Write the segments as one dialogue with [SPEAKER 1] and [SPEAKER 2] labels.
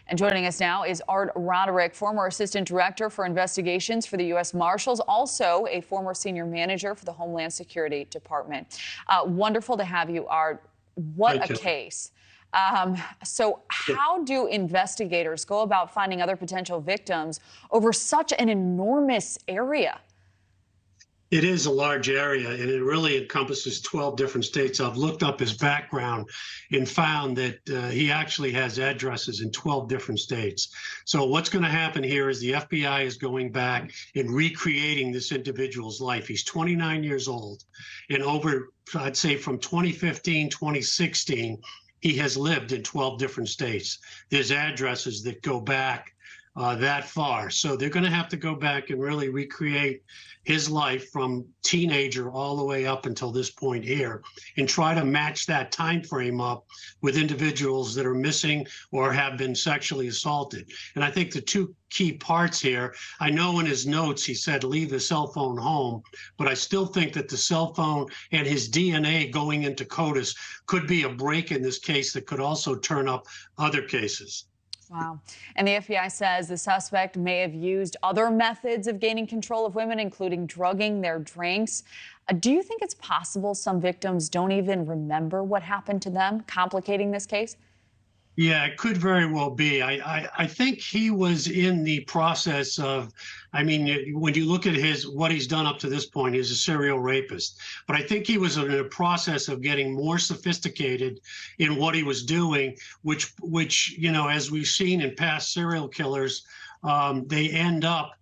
[SPEAKER 1] And joining us now is Art Roderick, former Assistant Director for Investigations for the U.S. Marshals, also a former Senior Manager for the Homeland Security Department. Wonderful to have you, Art. What a case. So how do investigators go about finding other potential victims over such an enormous area?
[SPEAKER 2] It is a large area, and it really encompasses 12 different states. I've looked up his background and found that he actually has addresses in 12 different states. So what's going to happen here is the FBI is going back and recreating this individual's life. He's 29 years old, and over, I'd say from 2015, 2016, he has lived in 12 different states. There's addresses that go back that far. So they're going to have to go back and really recreate his life from teenager all the way up until this point here and try to match that time frame up with individuals that are missing or have been sexually assaulted. And I think the two key parts here, I know in his notes he said leave the cell phone home, but I still think that the cell phone and his DNA going into CODIS could be a break in this case that could also turn up other cases.
[SPEAKER 1] Wow. And the FBI says the suspect may have used other methods of gaining control of women, including drugging their drinks. Do you think it's possible some victims don't even remember what happened to them, complicating this case?
[SPEAKER 2] Yeah, it could very well be. I think he was in the process of, I mean, when you look at what he's done up to this point, he's a serial rapist. But I think he was in a process of getting more sophisticated in what he was doing, which you know, as we've seen in past serial killers, they end up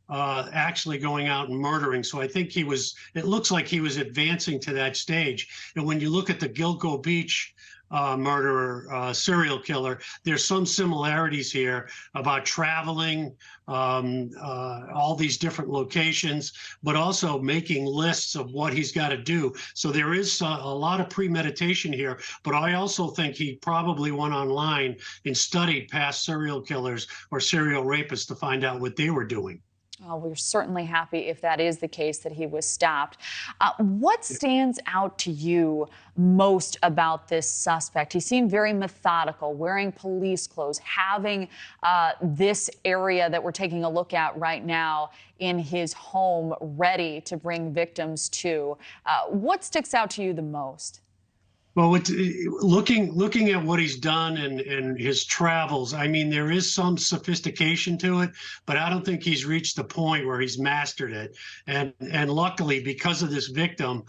[SPEAKER 2] actually going out and murdering. So I think it looks like he was advancing to that stage. And when you look at the Gilgo Beach murderer, serial killer, there's some similarities here about traveling all these different locations, but also making lists of what he's got to do. So there is a lot of premeditation here, but I also think he probably went online and studied past serial killers or serial rapists to find out what they were doing.
[SPEAKER 1] Oh, we're certainly happy if that is the case, that he was stopped. What stands out to you most about this suspect? He seemed very methodical, wearing police clothes, having this area that we're taking a look at right now in his home ready to bring victims to. What sticks out to you the most?
[SPEAKER 2] Well, looking at what he's done and his travels, I mean, there is some sophistication to it, but I don't think he's reached the point where he's mastered it. And luckily, because of this victim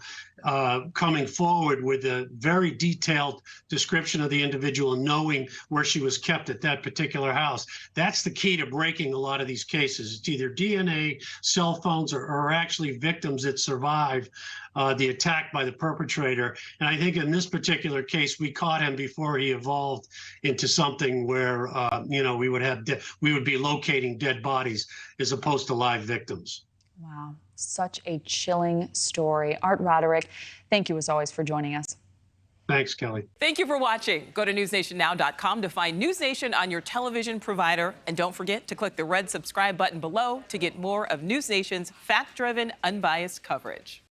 [SPEAKER 2] coming forward with a very detailed description of the individual and knowing where she was kept at that particular house, that's the key to breaking a lot of these cases. It's either DNA, cell phones, or actually victims that survive the attack by the perpetrator. And I think in this particular case, we caught him before he evolved into something where, you know, we would be locating dead bodies as opposed to live victims.
[SPEAKER 1] Wow, such a chilling story. Art Roderick, thank you as always for joining us.
[SPEAKER 2] Thanks, Kelly.
[SPEAKER 3] Thank you for watching. Go to newsnationnow.com to find News Nation on your television provider. And don't forget to click the red subscribe button below to get more of News Nation's fact-driven, unbiased coverage.